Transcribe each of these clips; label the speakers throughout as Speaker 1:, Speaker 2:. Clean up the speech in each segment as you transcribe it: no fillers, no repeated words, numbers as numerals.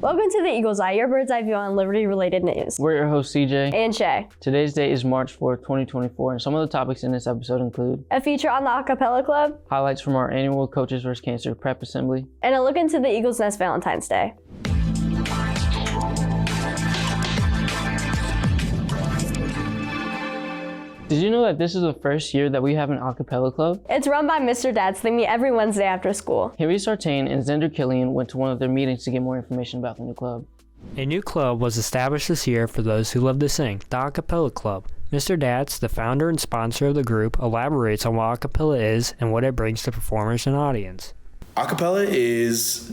Speaker 1: Welcome to the Eagle's Eye, your bird's eye view on Liberty-related news.
Speaker 2: We're your hosts, CJ
Speaker 1: and Shae.
Speaker 2: Today's date is March 4th, 2024, and some of the topics in this episode include
Speaker 1: a feature on the Acapella Club,
Speaker 2: highlights from our annual Coaches vs. Cancer Prep Assembly,
Speaker 1: and a look into the Eagle's Nest Valentine's Day.
Speaker 2: Did you know that this is the first year that we have an Acapella Club?
Speaker 1: It's run by Mr. Dads. They meet every Wednesday after school.
Speaker 2: Harry Sartain and Zender Killian went to one of their meetings to get more information about the new club.
Speaker 3: A new club was established this year for those who love to sing, the Acapella Club. Mr. Datz, the founder and sponsor of the group, elaborates on what acapella is and what it brings to performers and audience.
Speaker 4: Acapella is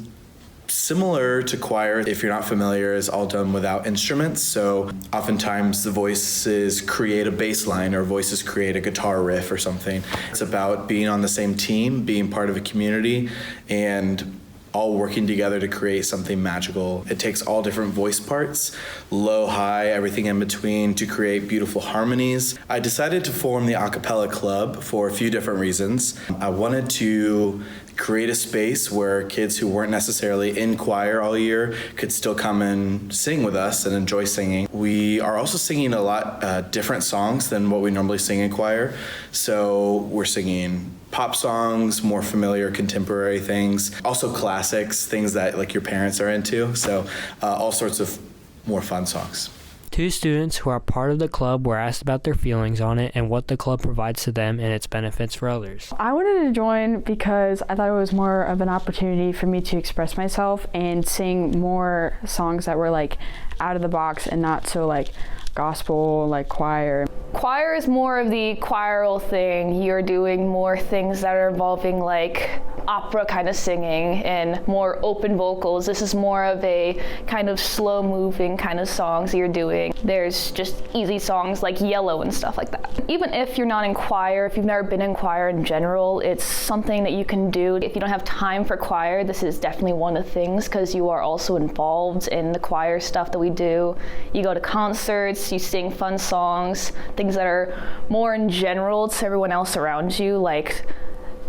Speaker 4: similar to choir. If you're not familiar, it's all done without instruments. So oftentimes the voices create a bass line or voices create a guitar riff or something. It's about being on the same team, being part of a community, and all working together to create something magical. It takes all different voice parts, low, high, everything in between, to create beautiful harmonies. I decided to form the Acapella Club for a few different reasons. I wanted to create a space where kids who weren't necessarily in choir all year could still come and sing with us and enjoy singing. We are also singing a lot different songs than what we normally sing in choir. So we're singing pop songs, more familiar contemporary things, also classics, things that like your parents are into. So all sorts of more fun songs.
Speaker 3: Two students who are part of the club were asked about their feelings on it and what the club provides to them and its benefits for others.
Speaker 5: I wanted to join because I thought it was more of an opportunity for me to express myself and sing more songs that were like out of the box and not so like gospel, like choir.
Speaker 6: Choir is more of the choiral thing. You're doing more things that are involving like opera kind of singing and more open vocals. This is more of a kind of slow moving kind of songs that you're doing. There's just easy songs like Yellow and stuff like that. Even if you're not in choir, if you've never been in choir in general, it's something that you can do. If you don't have time for choir, this is definitely one of the things because you are also involved in the choir stuff that we do. You go to concerts, you sing fun songs, things that are more in general to everyone else around you, like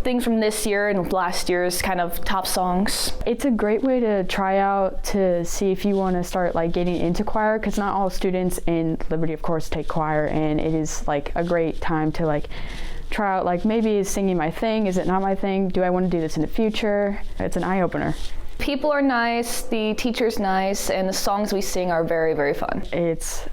Speaker 6: things from this year and last year's kind of top songs.
Speaker 5: It's a great way to try out to see if you want to start like getting into choir, because not all students in Liberty of course take choir, and it is like a great time to like try out like maybe is singing my thing, is it not my thing, do I want to do this in the future? It's an eye-opener.
Speaker 6: People are nice, the teacher's nice, and the songs we sing are very, very fun.
Speaker 5: It's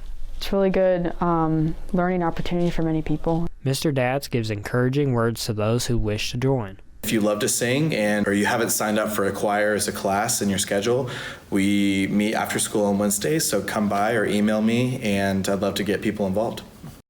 Speaker 5: really good learning opportunity for many people.
Speaker 3: Mr. Datz gives encouraging words to those who wish to join.
Speaker 4: If you love to sing or you haven't signed up for a choir as a class in your schedule, we meet after school on Wednesdays, so come by or email me, and I'd love to get people involved.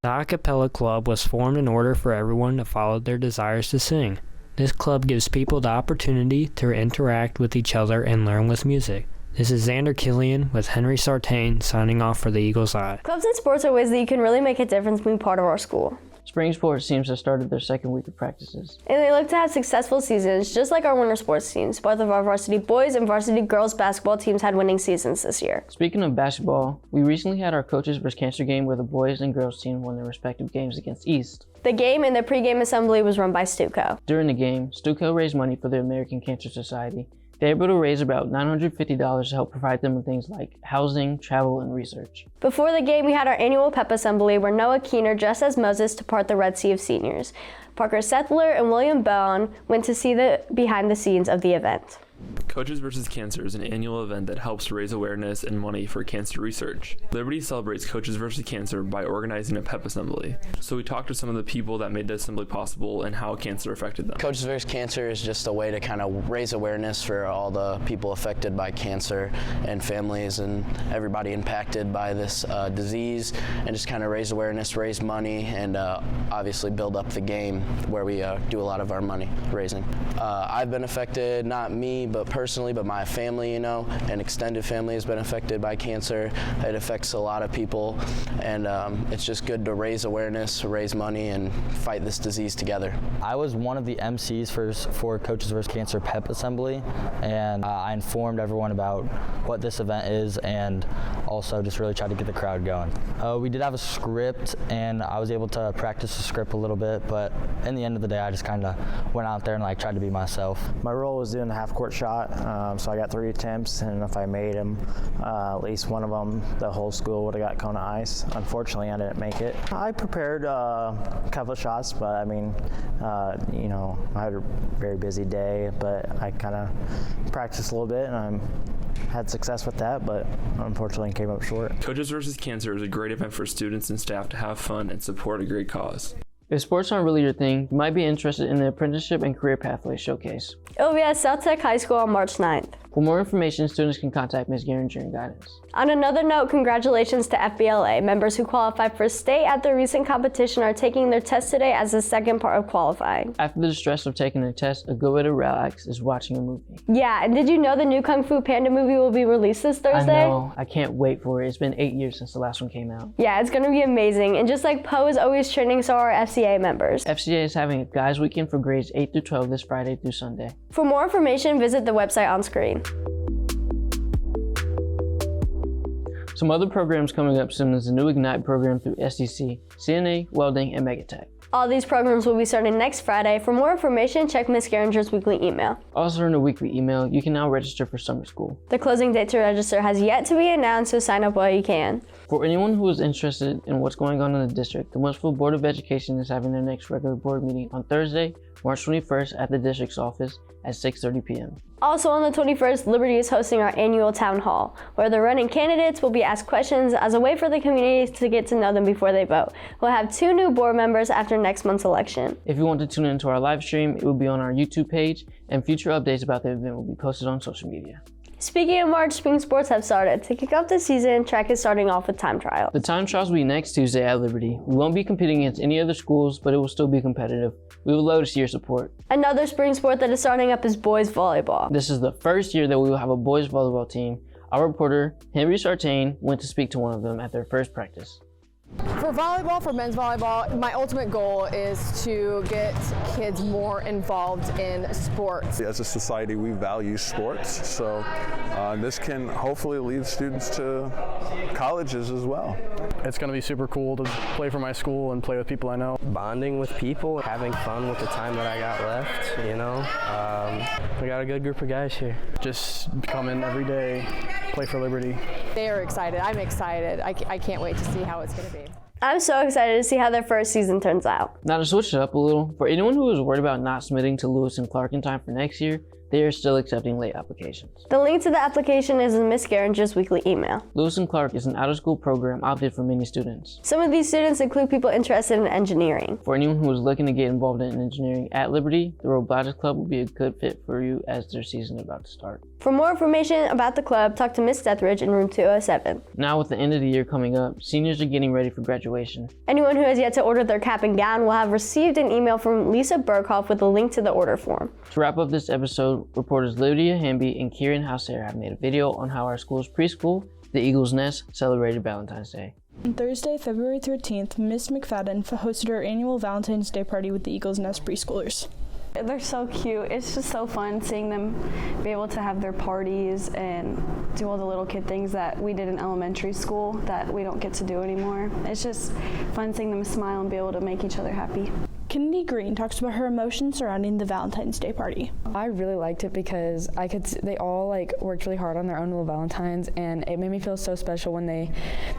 Speaker 3: The Acapella Club was formed in order for everyone to follow their desires to sing. This club gives people the opportunity to interact with each other and learn with music. This is Xander Killian with Henry Sartain signing off for the Eagle's Eye.
Speaker 1: Clubs and sports are ways that you can really make a difference being part of our school.
Speaker 2: Spring sports teams have started their second week of practices.
Speaker 1: And they look to have successful seasons, just like our winter sports teams. Both of our varsity boys and varsity girls basketball teams had winning seasons this year.
Speaker 2: Speaking of basketball, we recently had our Coaches vs. Cancer game where the boys and girls team won their respective games against East.
Speaker 1: The game and the pregame assembly was run by Stuco.
Speaker 2: During the game, Stuco raised money for the American Cancer Society. They were able to raise about $950 to help provide them with things like housing, travel, and research.
Speaker 1: Before the game, we had our annual pep assembly where Noah Keener dressed as Moses to part the Red Sea of seniors. Parker Settler and William Bone went to see the behind the scenes of the event.
Speaker 7: Coaches vs. Cancer is an annual event that helps raise awareness and money for cancer research. Liberty celebrates Coaches vs. Cancer by organizing a pep assembly. So we talked to some of the people that made the assembly possible and how cancer affected them.
Speaker 8: Coaches vs. Cancer is just a way to kind of raise awareness for all the people affected by cancer and families and everybody impacted by this disease, and just kind of raise awareness, raise money, and obviously build up the game where we do a lot of our money raising. I've been affected, not me, but personally, but my family, and extended family has been affected by cancer. It affects a lot of people, and it's just good to raise awareness, raise money, and fight this disease together.
Speaker 9: I was one of the MCs for Coaches vs. Cancer Pep Assembly, and I informed everyone about what this event is and also just really tried to get the crowd going. We did have a script, and I was able to practice the script a little bit, but in the end of the day, I just kind of went out there and tried to be myself.
Speaker 10: My role was doing the half-court shot, so I got 3 attempts, and if I made them, at least one of them, the whole school would have got cone of ice. Unfortunately, I didn't make it. I prepared a couple of shots, but I mean, I had a very busy day, but I kind of practiced a little bit, and I had success with that, but unfortunately came up short.
Speaker 7: Coaches vs. Cancer is a great event for students and staff to have fun and support a great cause.
Speaker 2: If sports aren't really your thing, you might be interested in the Apprenticeship and Career Pathway Showcase.
Speaker 1: It will be at South Tech High School on March 9th.
Speaker 2: For more information, students can contact Ms. Garinger in guidance.
Speaker 1: On another note, congratulations to FBLA. Members who qualified for state at the recent competition are taking their test today as the second part of qualifying.
Speaker 2: After the stress of taking a test, a good way to relax is watching a movie.
Speaker 1: Yeah, and did you know the new Kung Fu Panda movie will be released this Thursday?
Speaker 2: I know. I can't wait for it. It's been 8 years since the last one came out.
Speaker 1: Yeah, it's going to be amazing. And just like Poe is always training, so are FCA members.
Speaker 2: FCA is having a guys weekend for grades 8 through 12 this Friday through Sunday.
Speaker 1: For more information, visit the website on screen.
Speaker 2: Some other programs coming up soon is the new Ignite program through SDC, CNA, Welding, and Megatech.
Speaker 1: All these programs will be starting next Friday. For more information, check Ms. Garinger's weekly email.
Speaker 2: Also in the weekly email, you can now register for summer school.
Speaker 1: The closing date to register has yet to be announced, so sign up while you can.
Speaker 2: For anyone who is interested in what's going on in the district, the Wentzville Board of Education is having their next regular board meeting on Thursday, March 21st at the district's office at 6:30 p.m.
Speaker 1: Also on the 21st, Liberty is hosting our annual town hall, where the running candidates will be asked questions as a way for the community to get to know them before they vote. We'll have 2 new board members after next month's election.
Speaker 2: If you want to tune into our live stream, it will be on our YouTube page, and future updates about the event will be posted on social media.
Speaker 1: Speaking of March, spring sports have started. To kick off the season, track is starting off with time trials.
Speaker 2: The time trials will be next Tuesday at Liberty. We won't be competing against any other schools, but it will still be competitive. We would love to see your support.
Speaker 1: Another spring sport that is starting up is boys volleyball.
Speaker 2: This is the first year that we will have a boys volleyball team. Our reporter, Henry Sartain, went to speak to one of them at their first practice.
Speaker 11: For volleyball, for men's volleyball, my ultimate goal is to get kids more involved in sports.
Speaker 12: As a society, we value sports, so this can hopefully lead students to colleges as well.
Speaker 13: It's going to be super cool to play for my school and play with people I know.
Speaker 14: Bonding with people, having fun with the time that I got left, you know. We got a good group of guys here.
Speaker 13: Just come in every day, play for Liberty.
Speaker 11: They are excited. I'm excited. I can't wait to see how it's going to be.
Speaker 1: I'm so excited to see how their first season turns out.
Speaker 2: Now to switch it up a little, for anyone who is worried about not submitting to Lewis and Clark in time for next year, they are still accepting late applications.
Speaker 1: The link to the application is in Ms. Garinger's weekly email.
Speaker 2: Lewis and Clark is an out-of-school program opted for many students.
Speaker 1: Some of these students include people interested in engineering.
Speaker 2: For anyone who is looking to get involved in engineering at Liberty, the Robotics Club will be a good fit for you as their season is about to start.
Speaker 1: For more information about the club, talk to Ms. Dethridge in room 207.
Speaker 2: Now with the end of the year coming up, seniors are getting ready for graduation.
Speaker 1: Anyone who has yet to order their cap and gown will have received an email from Lisa Burkhoff with a link to the order form.
Speaker 2: To wrap up this episode, reporters Lydia Hamby and Kieran Houser have made a video on how our school's preschool, the Eagle's Nest, celebrated Valentine's Day.
Speaker 15: On Thursday, February 13th, Ms. McFadden hosted her annual Valentine's Day party with the Eagle's Nest preschoolers.
Speaker 16: They're so cute. It's just so fun seeing them be able to have their parties and do all the little kid things that we did in elementary school that we don't get to do anymore. It's just fun seeing them smile and be able to make each other happy.
Speaker 15: Kennedy Green talks about her emotions surrounding the Valentine's Day party.
Speaker 17: I really liked it because they all worked really hard on their own little Valentines, and it made me feel so special when they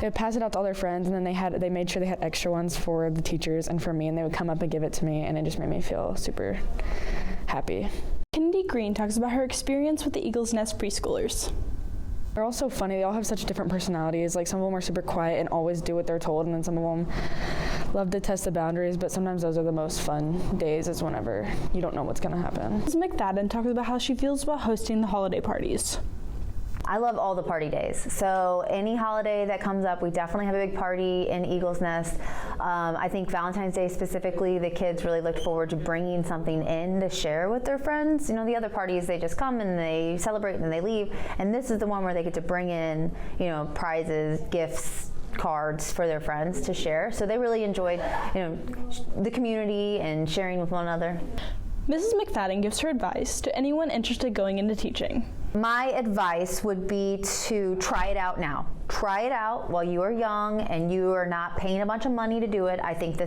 Speaker 17: would pass it out to all their friends, and then they made sure they had extra ones for the teachers and for me, and they would come up and give it to me, and it just made me feel super happy.
Speaker 15: Kennedy Green talks about her experience with the Eagle's Nest preschoolers.
Speaker 17: They're all so funny. They all have such different personalities. Some of them are super quiet and always do what they're told, and then some of them love to test the boundaries, but sometimes those are the most fun days, is whenever you don't know what's going to happen.
Speaker 15: Ms. McFadden talks about how she feels about hosting the holiday parties.
Speaker 18: I love all the party days. So any holiday that comes up, we definitely have a big party in Eagle's Nest. I think Valentine's Day specifically, the kids really looked forward to bringing something in to share with their friends. You know, the other parties, they just come and they celebrate and then they leave. And this is the one where they get to bring in, prizes, gifts, cards for their friends to share. So they really enjoyed, the community and sharing with one another.
Speaker 15: Mrs. McFadden gives her advice to anyone interested going into teaching.
Speaker 18: My advice would be to try it out now. Try it out while you are young and you are not paying a bunch of money to do it. I think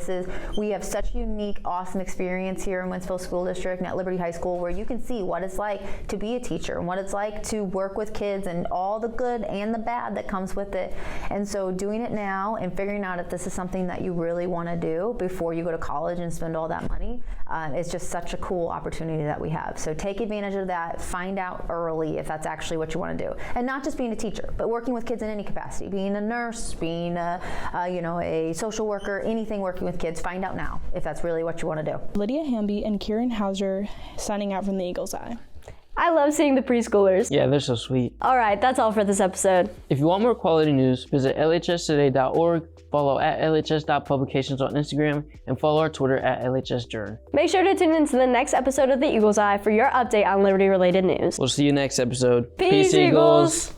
Speaker 18: we have such a unique, awesome experience here in Wentzville School District and at Liberty High School where you can see what it's like to be a teacher and what it's like to work with kids and all the good and the bad that comes with it. And so doing it now and figuring out if this is something that you really want to do before you go to college and spend all that money is just such a cool opportunity that we have. So take advantage of that, find out early if that's actually what you want to do. And not just being a teacher, but working with kids in any capacity, being a nurse, being a social worker, anything working with kids, find out now if that's really what you want to do.
Speaker 15: Lydia Hamby and Kieran Hauser signing out from the Eagle's Eye.
Speaker 1: I love seeing the preschoolers.
Speaker 2: Yeah, they're so sweet.
Speaker 1: All right, that's all for this episode.
Speaker 2: If you want more quality news, visit lhstoday.org, follow at lhs.publications on Instagram, and follow our Twitter at lhsjourn.
Speaker 1: Make sure to tune into the next episode of the Eagle's Eye for your update on Liberty-related news.
Speaker 2: We'll see you next episode.
Speaker 1: Peace, Eagles!